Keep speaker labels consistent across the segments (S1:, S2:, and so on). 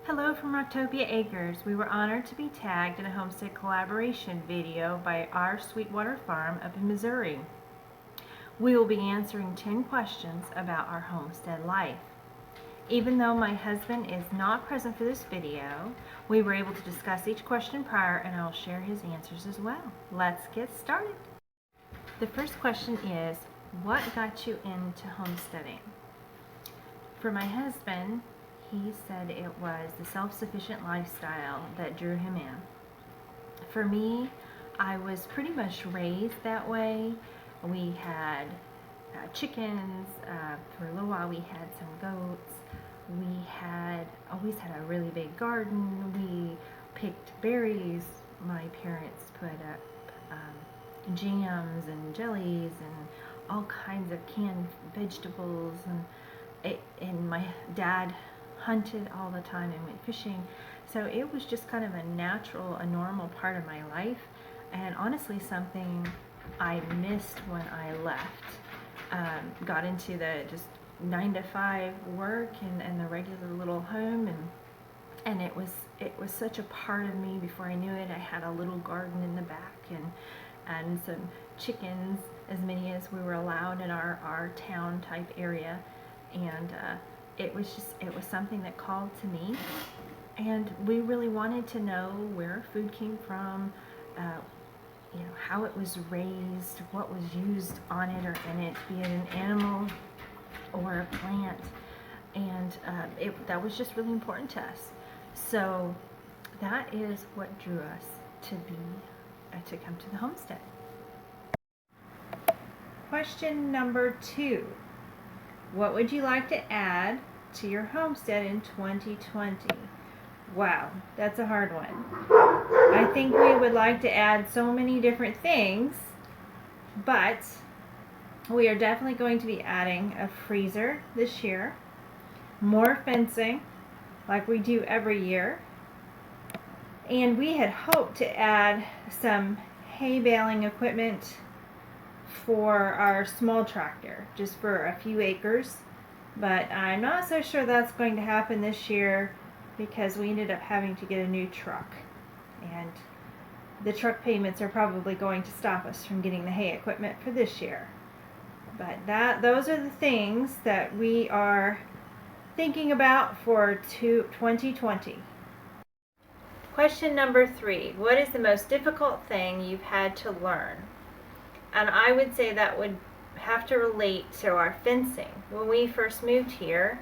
S1: Hello from Rocktopia Acres. We were honored to be tagged in a Homestead collaboration video by our Sweetwater farm up in Missouri. We will be answering 10 questions about our homestead life. Even though my husband is not present for this video, we were able to discuss each question prior and I'll share his answers as well. Let's get started. The first question is, what got you into homesteading? For my husband, he said it was the self-sufficient lifestyle that drew him in. For me, I was pretty much raised that way. We had chickens. For a little while we had some goats. We had always had a really big garden. We picked berries. My parents put up jams and jellies and all kinds of canned vegetables, and my dad hunted all the time and went fishing. So it was just kind of a normal part of my life, and honestly something I missed when I left. Got into the just 9 to 5 work and the regular little home, and it was such a part of me. Before I knew it, I had a little garden in the back and some chickens, as many as we were allowed in our town type area, and it was something that called to me, and we really wanted to know where food came from, how it was raised, what was used on it or in it, be it an animal or a plant, and that was just really important to us. So that is what drew us to come to the homestead. Question number 2. What would you like to add to your homestead in 2020? Wow, that's a hard one. I think we would like to add so many different things, but we are definitely going to be adding a freezer this year, more fencing like we do every year, and we had hoped to add some hay baling equipment for our small tractor, just for a few acres, but I'm not so sure that's going to happen this year because we ended up having to get a new truck, and the truck payments are probably going to stop us from getting the hay equipment for this year. But those are the things that we are thinking about for 2020. Question number 3. What is the most difficult thing you've had to learn? And I would say that would have to relate to our fencing. When we first moved here,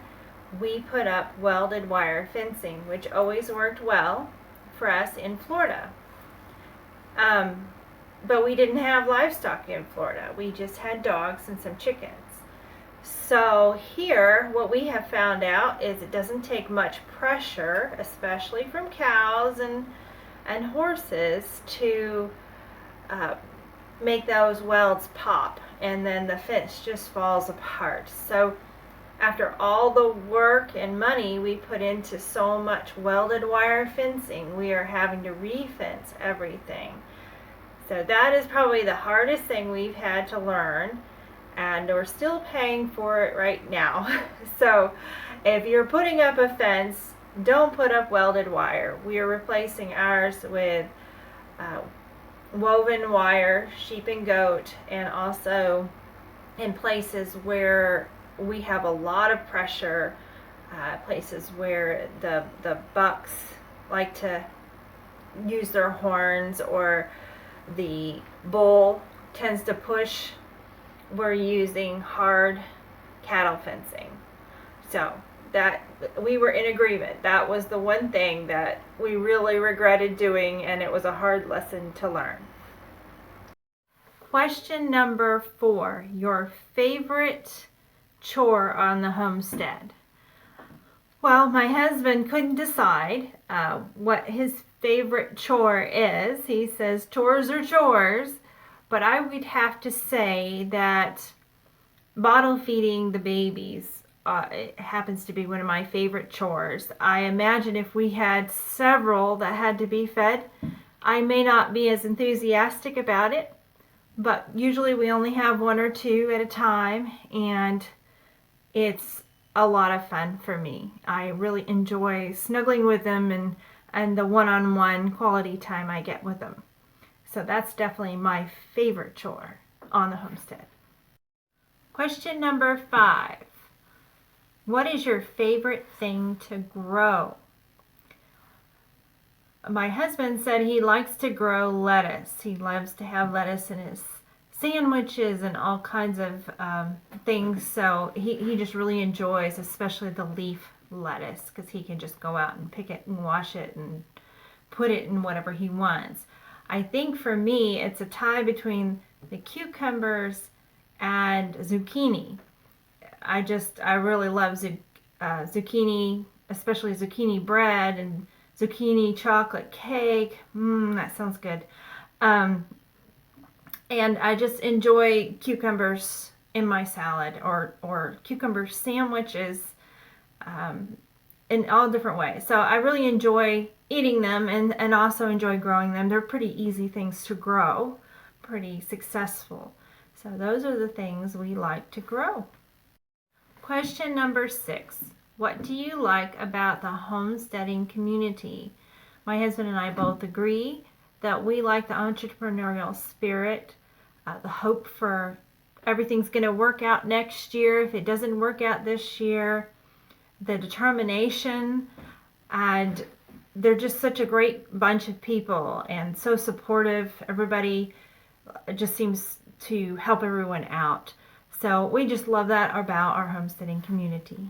S1: we put up welded wire fencing, which always worked well for us in Florida. But we didn't have livestock in Florida. We just had dogs and some chickens. So here, what we have found out is it doesn't take much pressure, especially from cows and horses, to make those welds pop, and then the fence just falls apart. So after all the work and money we put into so much welded wire fencing, we are having to re-fence everything. So that is probably the hardest thing we've had to learn, and we're still paying for it right now. So if you're putting up a fence, don't put up welded wire. We are replacing ours with woven wire, sheep and goat, and also in places where we have a lot of pressure, places where the bucks like to use their horns, or the bull tends to push, we're using hard cattle fencing. So that we were in agreement. That was the one thing that we really regretted doing, and it was a hard lesson to learn. Question number 4. Your favorite chore on the homestead? Well, my husband couldn't decide what his favorite chore is. He says chores are chores, but I would have to say that bottle feeding the babies it happens to be one of my favorite chores. I imagine if we had several that had to be fed, I may not be as enthusiastic about it, but usually we only have 1 or 2 at a time, and it's a lot of fun for me. I really enjoy snuggling with them and the one-on-one quality time I get with them. So that's definitely my favorite chore on the homestead. Question number 5. What is your favorite thing to grow? My husband said he likes to grow lettuce. He loves to have lettuce in his sandwiches and all kinds of things. So he just really enjoys, especially the leaf lettuce, because he can just go out and pick it and wash it and put it in whatever he wants. I think for me, it's a tie between the cucumbers and zucchini. I really love zucchini, especially zucchini bread and zucchini chocolate cake. That sounds good. And I just enjoy cucumbers in my salad or cucumber sandwiches in all different ways. So I really enjoy eating them and also enjoy growing them. They're pretty easy things to grow, pretty successful. So those are the things we like to grow. Question number 6. What do you like about the homesteading community? My husband and I both agree that we like the entrepreneurial spirit, the hope for everything's going to work out next year if it doesn't work out this year, the determination, and they're just such a great bunch of people and so supportive. Everybody just seems to help everyone out. So we just love that about our homesteading community.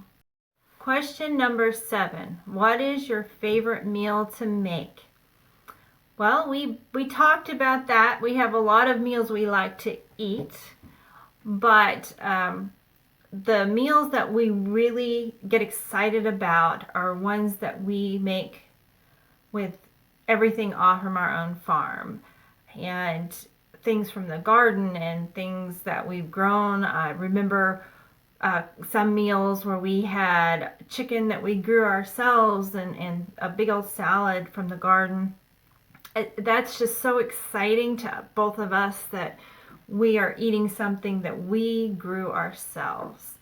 S1: Question number 7. What is your favorite meal to make? Well, we talked about that. We have a lot of meals we like to eat, but the meals that we really get excited about are ones that we make with everything off from our own farm and things from the garden and things that we've grown. I remember some meals where we had chicken that we grew ourselves and a big old salad from the garden. That's just so exciting to both of us that we are eating something that we grew ourselves.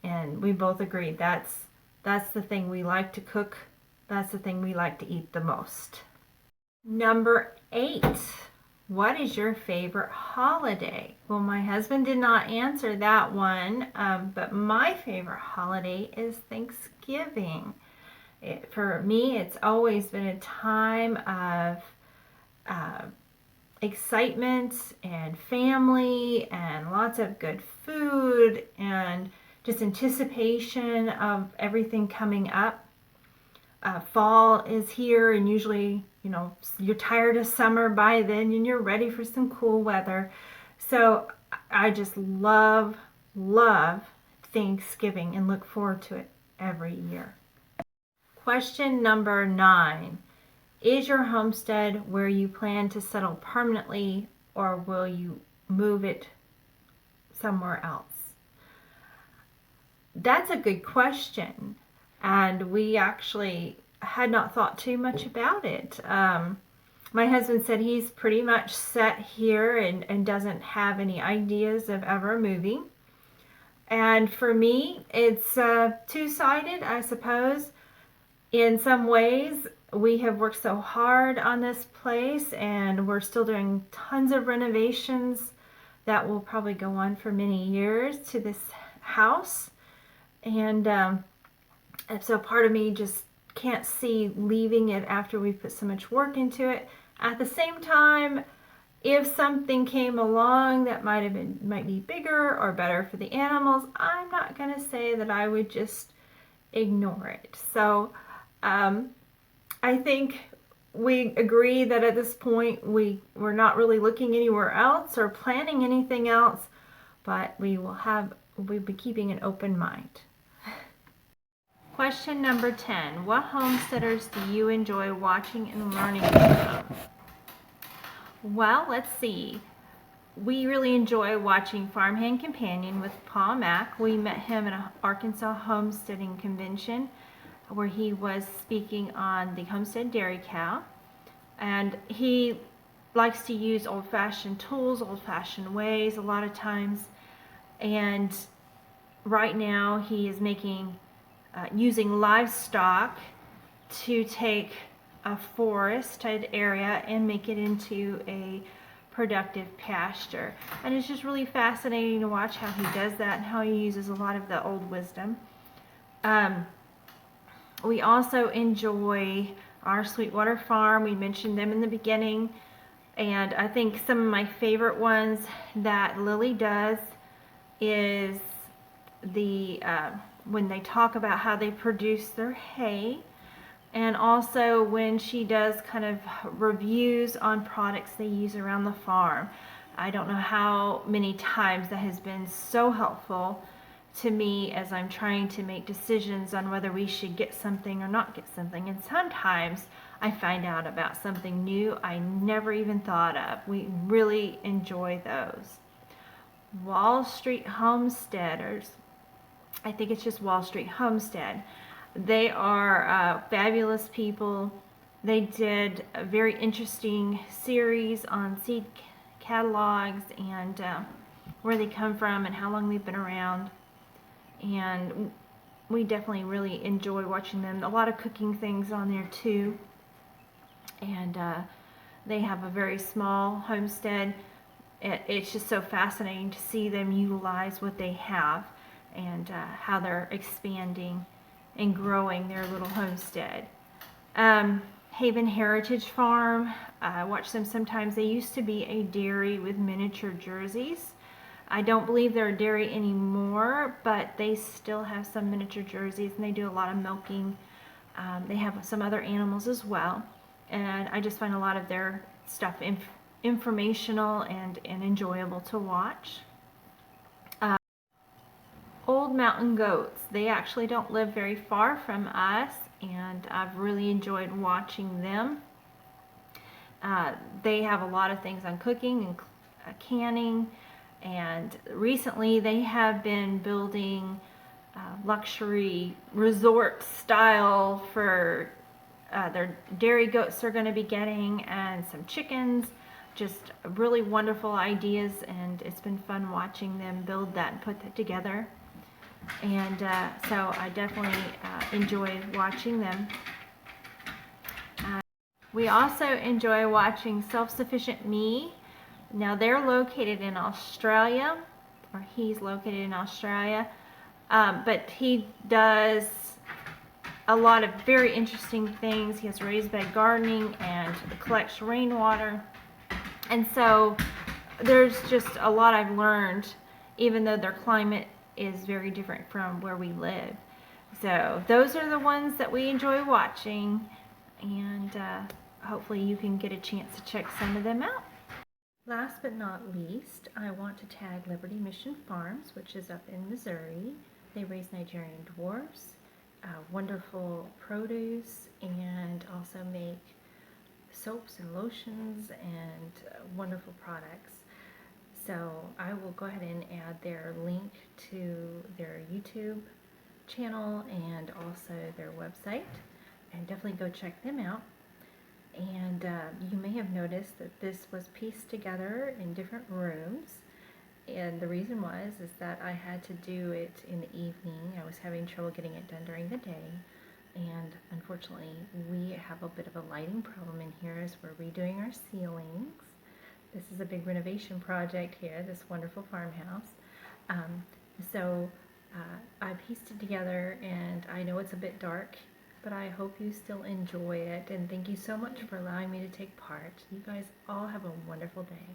S1: And we both agree that's the thing we like to cook. That's the thing we like to eat the most. Number 8. What is your favorite holiday? Well, my husband did not answer that one, but my favorite holiday is Thanksgiving. For me, it's always been a time of excitement and family and lots of good food and just anticipation of everything coming up. Fall is here, and usually, you're tired of summer by then and you're ready for some cool weather. So I just love Thanksgiving and look forward to it every year. Question number 9. Is your homestead where you plan to settle permanently, or will you move it somewhere else? That's a good question, and we actually had not thought too much about it. My husband said he's pretty much set here and doesn't have any ideas of ever moving. And for me, it's two-sided, I suppose. In some ways, we have worked so hard on this place, and we're still doing tons of renovations that will probably go on for many years to this house. And so part of me just can't see leaving it after we've put so much work into it. At the same time, if something came along that might be bigger or better for the animals, I'm not going to say that I would just ignore it. So I think we agree that at this point we're not really looking anywhere else or planning anything else, but we'll be keeping an open mind. Question number 10. What homesteaders do you enjoy watching and learning from? Well, let's see. We really enjoy watching Farmhand Companion with Paul Mack. We met him at an Arkansas homesteading convention where he was speaking on the Homestead dairy cow. And he likes to use old-fashioned tools, old-fashioned ways a lot of times. And right now he is making using livestock to take a forested area and make it into a productive pasture. And it's just really fascinating to watch how he does that and how he uses a lot of the old wisdom. We also enjoy our Sweetwater farm. We mentioned them in the beginning, and I think some of my favorite ones that Lily does is the when they talk about how they produce their hay, and also when she does kind of reviews on products they use around the farm. I don't know how many times that has been so helpful to me as I'm trying to make decisions on whether we should get something or not get something. And sometimes I find out about something new I never even thought of. We really enjoy those. Wall Street Homesteaders. I think it's just Wall Street Homestead. They are fabulous people. They did a very interesting series on seed catalogs and where they come from and how long they've been around. And we definitely really enjoy watching them. A lot of cooking things on there too. And they have a very small homestead. It's just so fascinating to see them utilize what they have and how they're expanding and growing their little homestead. Haven Heritage Farm, I watch them sometimes. They used to be a dairy with miniature jerseys. I don't believe they're a dairy anymore, but they still have some miniature jerseys, and they do a lot of milking. They have some other animals as well, and I just find a lot of their stuff informational and enjoyable to watch. Old Mountain Goats. They actually don't live very far from us, and I've really enjoyed watching them. They have a lot of things on cooking and canning, and recently they have been building luxury resort style for their dairy goats they're going to be getting, and some chickens. Just really wonderful ideas, and it's been fun watching them build that and put that together. And so I definitely enjoy watching them. We also enjoy watching Self-Sufficient Me. Now they're located in Australia, or he's located in Australia, but he does a lot of very interesting things. He has raised bed gardening and collects rainwater. And so there's just a lot I've learned, even though their climate is very different from where we live. So those are the ones that we enjoy watching, and hopefully you can get a chance to check some of them out. Last but not least, I want to tag Liberty Mission Farms, which is up in Missouri. They raise Nigerian dwarfs, wonderful produce, and also make soaps and lotions and wonderful products. So I will go ahead and add their link to their YouTube channel and also their website, and definitely go check them out. And you may have noticed that this was pieced together in different rooms, and the reason is that I had to do it in the evening. I was having trouble getting it done during the day, and unfortunately we have a bit of a lighting problem in here as we're redoing our ceilings. This is a big renovation project here, this wonderful farmhouse. So I pieced it together, and I know it's a bit dark, but I hope you still enjoy it, and thank you so much for allowing me to take part. You guys all have a wonderful day.